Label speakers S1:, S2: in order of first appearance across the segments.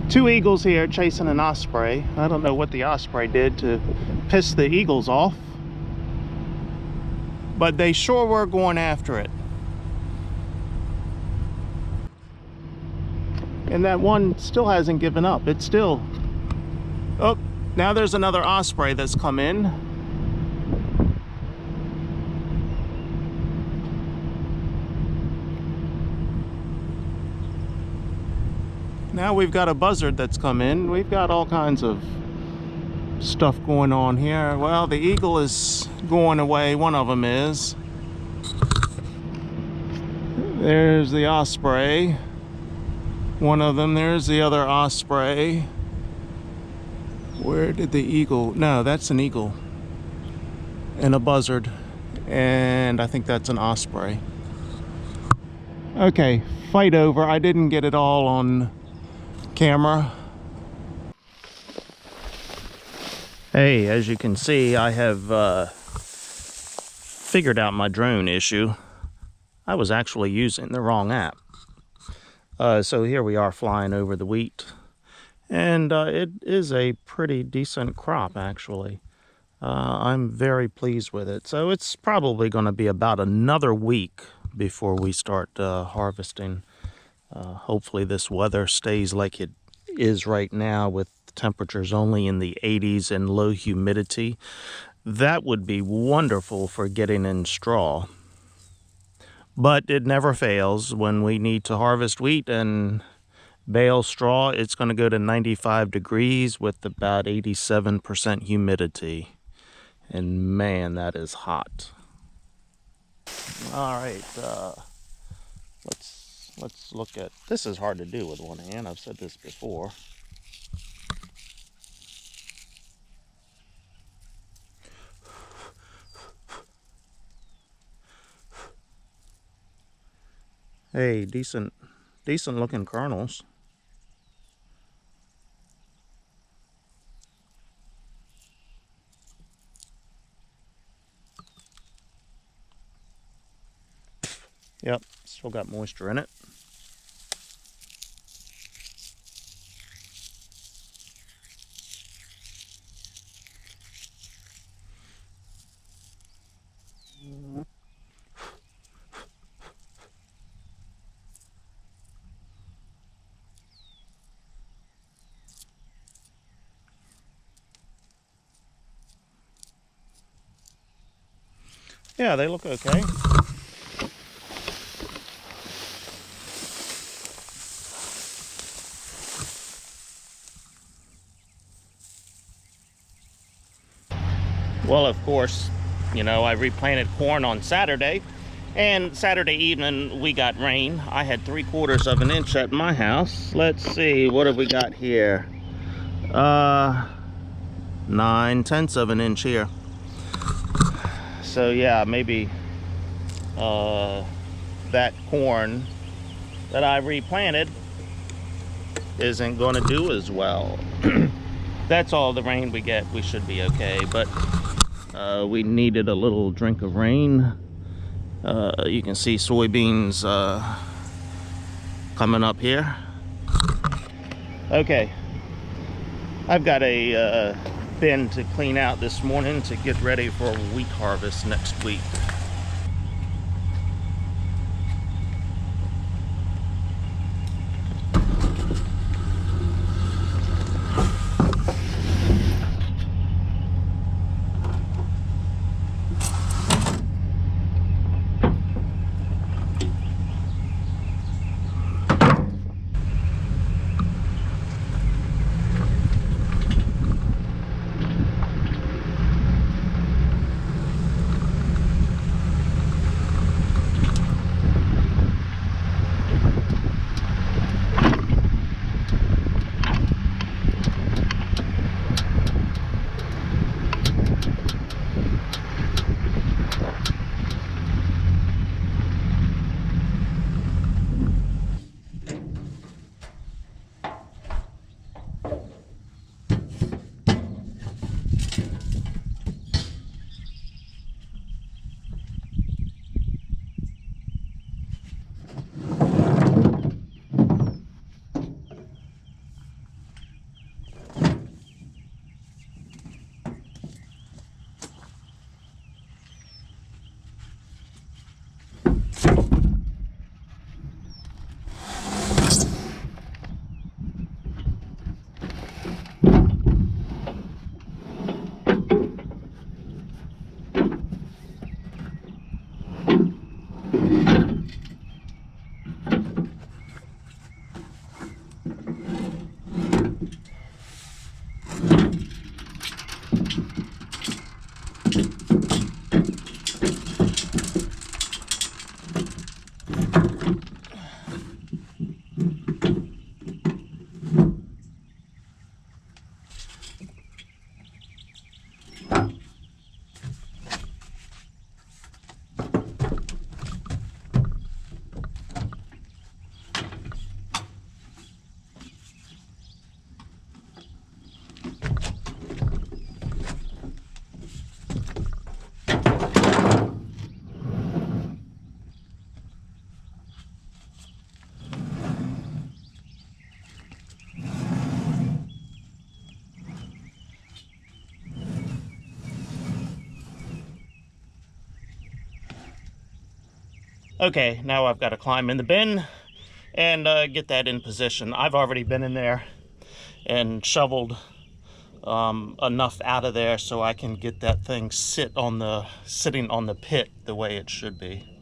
S1: Two eagles here chasing an osprey. I don't know what the osprey did to piss the eagles off, but they sure were going after it. And that one still hasn't given up. It's still... Oh, now there's another osprey that's come in. Now we've got a buzzard that's come in. We've got all kinds of stuff going on here. Well, the eagle is going away. One of them is. There's the osprey. One of them. There's the other osprey. Where did the eagle... No, that's an eagle. And a buzzard. And I think that's an osprey. Okay, fight over. I didn't get it all on camera. Hey, as you can see, I have figured out my drone issue. I was actually using the wrong app. So here we are flying over the wheat. And it is a pretty decent crop, actually. I'm very pleased with it. So it's probably going to be about another week before we start harvesting. Hopefully this weather stays like it is right now, with temperatures only in the 80s and low humidity. That would be wonderful for getting in straw. But it never fails. When we need to harvest wheat and bale straw, it's going to go to 95 degrees with about 87% humidity. And man, that is hot. All right, let's look at... This is hard to do with one hand. I've said this before. Hey, decent looking kernels. Yep, still got moisture in it. Yeah, they look okay. Well, of course, you know, I replanted corn on Saturday, and Saturday evening we got rain. I had 3/4 of an inch at my house. Let's see, what have we got here? 9/10 of an inch here. So yeah, maybe that corn that I replanted isn't going to do as well. That's all the rain we get. We should be okay, but we needed a little drink of rain. You can see soybeans coming up here. Okay, I've got a bin to clean out this morning to get ready for wheat harvest next week. Okay, now I've got to climb in the bin and get that in position. I've already been in there and shoveled enough out of there so I can get that thing sitting on the pit the way it should be.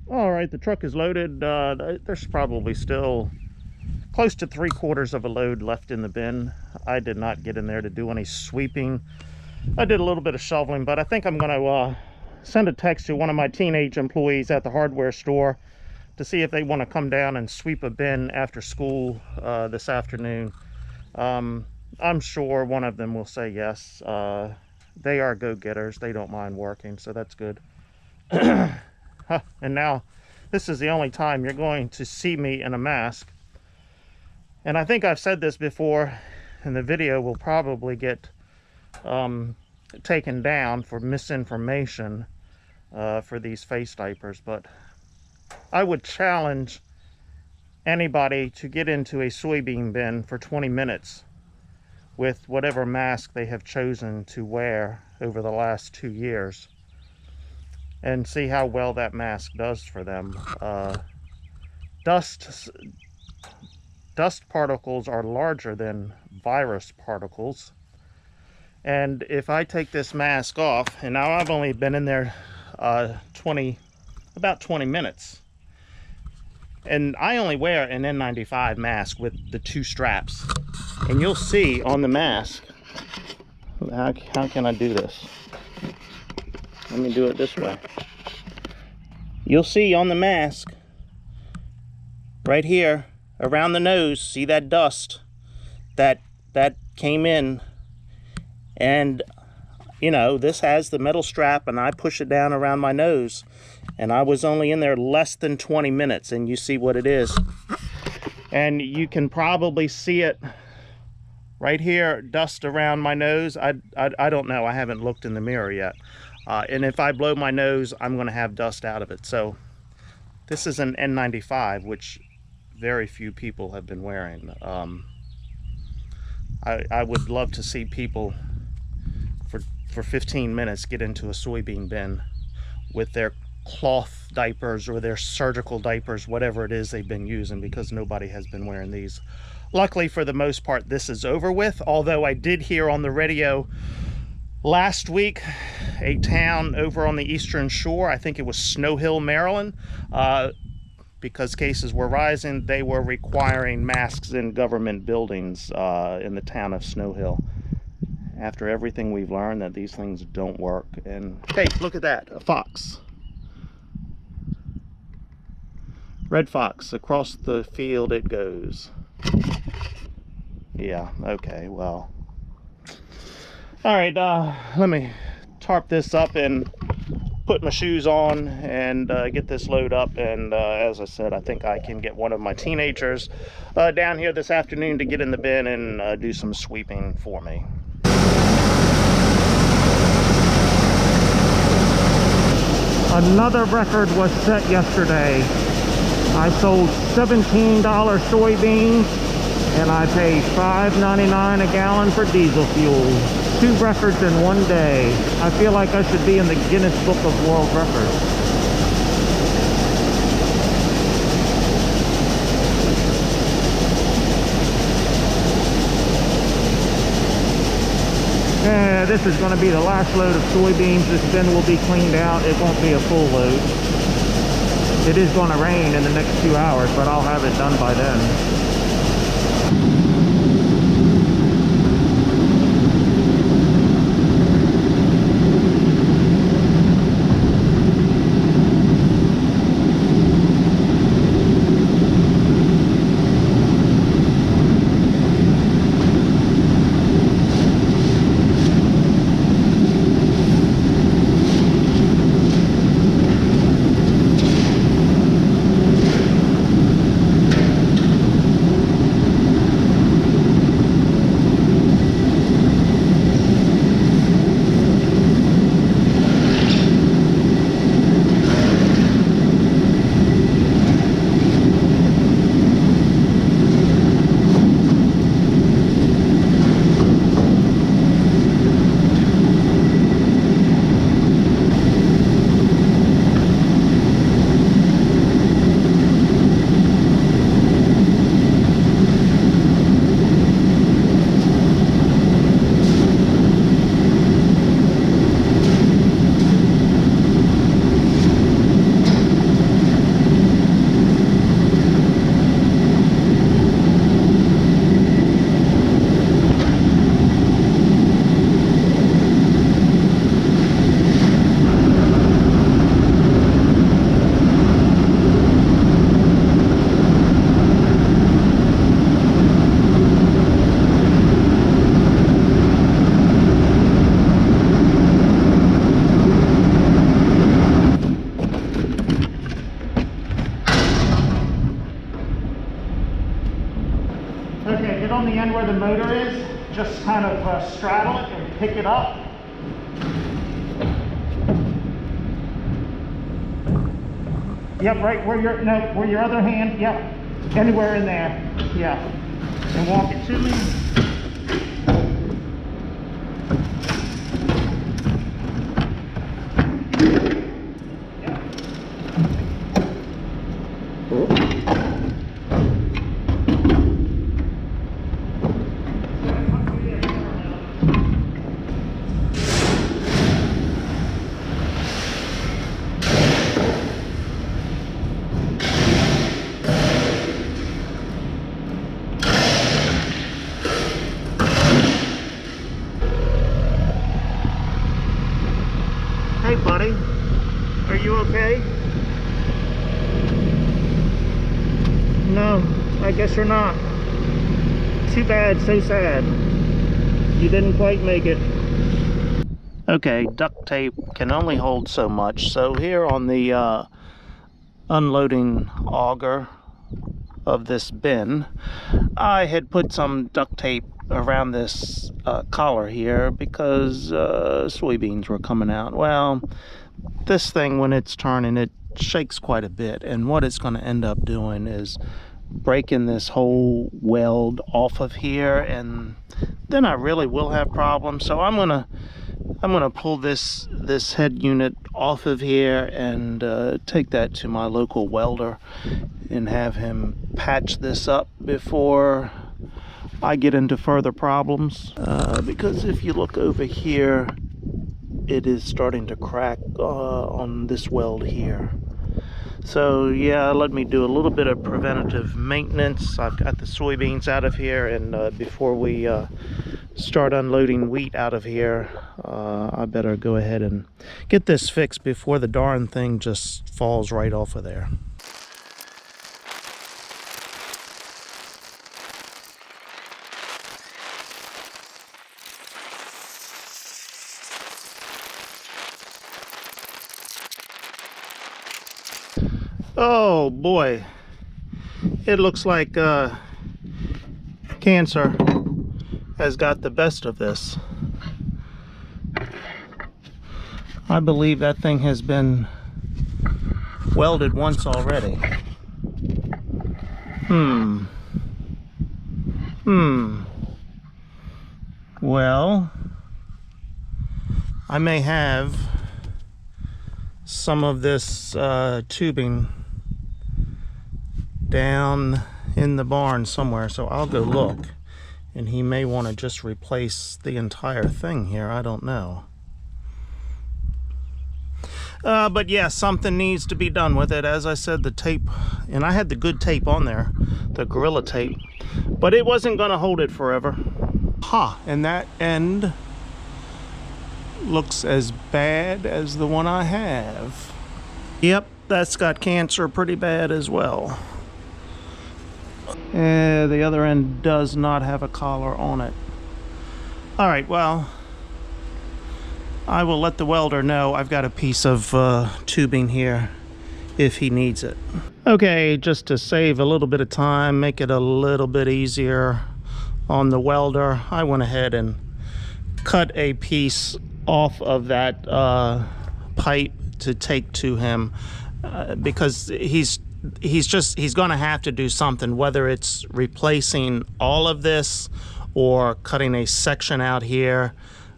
S1: All right, the truck is loaded. There's probably still close to 3/4 of a load left in the bin. I did not get in there to do any sweeping. I did a little bit of shoveling, but I think I'm going to send a text to one of my teenage employees at the hardware store to see if they want to come down and sweep a bin after school this afternoon. I'm sure one of them will say yes. They are go-getters. They don't mind working, so that's good. And now this is the only time you're going to see me in a mask. And I think I've said this before, and the video will probably get taken down for misinformation for these face diapers, but I would challenge anybody to get into a soybean bin for 20 minutes with whatever mask they have chosen to wear over the last 2 years and see how well that mask does for them. Dust particles are larger than virus particles, and if I take this mask off, and now I've only been in there about 20 minutes, and I only wear an N95 mask with the 2 straps, and you'll see on the mask, how can I do this? Let me do it this way. You'll see on the mask, right here, around the nose, see that dust that came in, and you know, this has the metal strap, and I push it down around my nose, and I was only in there less than 20 minutes, and you see what it is. And you can probably see it right here, dust around my nose. I don't know, I haven't looked in the mirror yet. And if I blow my nose, I'm going to have dust out of it. So this is an N95, which very few people have been wearing. I would love to see people for 15 minutes get into a soybean bin with their cloth diapers or their surgical diapers, whatever it is they've been using, because nobody has been wearing these. Luckily, for the most part, this is over with, although I did hear on the radio last week a town over on the eastern shore, I think it was Snow Hill, Maryland, because cases were rising, they were requiring masks in government buildings in the town of Snow Hill. After everything we've learned that these things don't work. And hey, look at that, a fox. Red fox, across the field it goes. Yeah, okay, well. All right, let me tarp this up and put my shoes on and get this load up. And as I said, I think I can get one of my teenagers down here this afternoon to get in the bin and do some sweeping for me. Another record was set yesterday. I sold $17 soybeans and I paid $5.99 a gallon for diesel fuel. 2 records in one day. I feel like I should be in the Guinness Book of World Records. This is going to be the last load of soybeans. This bin will be cleaned out. It won't be a full load. It is going to rain in the next 2 hours, but I'll have it done by then. On the end where the motor is, just kind of straddle it and pick it up. Yep, right where your, no, where your other hand, yep, anywhere in there, yeah. And walk it to me. Hey buddy, are you okay? No, I guess you're not. Too bad, so sad. You didn't quite make it. Okay, duct tape can only hold so much. So here on the unloading auger of this bin, I had put some duct tape around this collar here because soybeans were coming out. Well, this thing, when it's turning, it shakes quite a bit, and what it's going to end up doing is breaking this whole weld off of here, and then I really will have problems. So I'm going to I'm gonna pull this head unit off of here and take that to my local welder and have him patch this up before I get into further problems. Because if you look over here, it is starting to crack on this weld here. So yeah, let me do a little bit of preventative maintenance. I've got the soybeans out of here, and before we start unloading wheat out of here, I better go ahead and get this fixed before the darn thing just falls right off of there. Oh boy, it looks like cancer has got the best of this. I believe that thing has been welded once already. Well, I may have some of this tubing down in the barn somewhere, so I'll go look, and he may want to just replace the entire thing here. I don't know, but yeah, something needs to be done with it. As I said, the tape, and I had the good tape on there, the Gorilla tape, but it wasn't going to hold it forever. And that end looks as bad as the one I have. Yep, that's got cancer pretty bad as well. The other end does not have a collar on it. All right, well, I will let the welder know I've got a piece of tubing here if he needs it. Okay, just to save a little bit of time, make it a little bit easier on the welder, I went ahead and cut a piece off of that pipe to take to him, because he's gonna have to do something, whether it's replacing all of this or cutting a section out here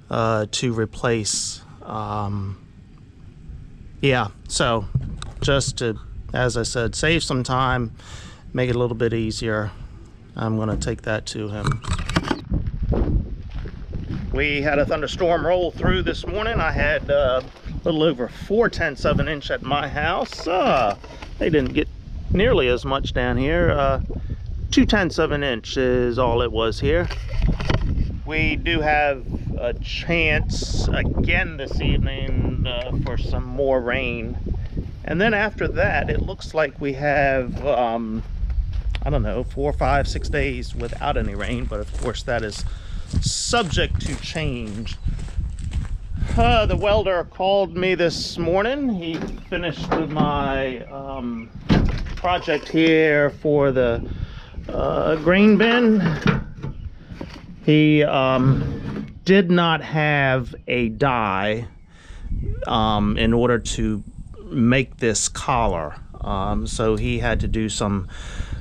S1: to replace. Yeah, so just to, as I said, save some time, make it a little bit easier, I'm gonna take that to him. We had a thunderstorm roll through this morning. I had a little over 4/10 of an inch at my house. They didn't get nearly as much down here. 2/10 of an inch is all it was here. We do have a chance again this evening for some more rain. And then after that, it looks like we have, I don't know, 4, 5, 6 days without any rain, but of course that is subject to change. The welder called me this morning. He finished my project here for the grain bin. He did not have a die in order to make this collar, so he had to do some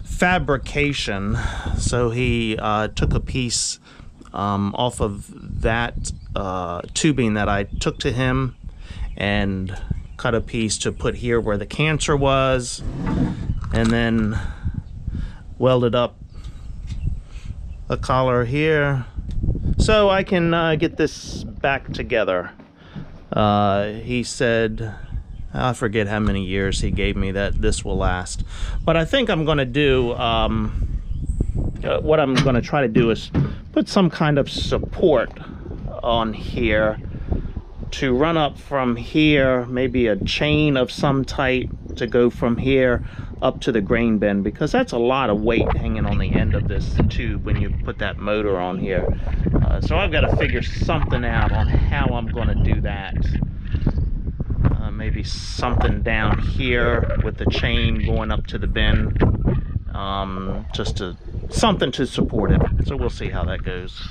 S1: fabrication. So he took a piece off of that tubing that I took to him and cut a piece to put here where the cancer was, and then welded up a collar here so I can get this back together. He said, I forget how many years he gave me that this will last, but I think I'm going to do what I'm going to try to do is put some kind of support on here to run up from here, maybe a chain of some type to go from here up to the grain bin, because that's a lot of weight hanging on the end of this tube when you put that motor on here. So I've got to figure something out on how I'm going to do that. Maybe something down here with the chain going up to the bin, just something to support it. So we'll see how that goes.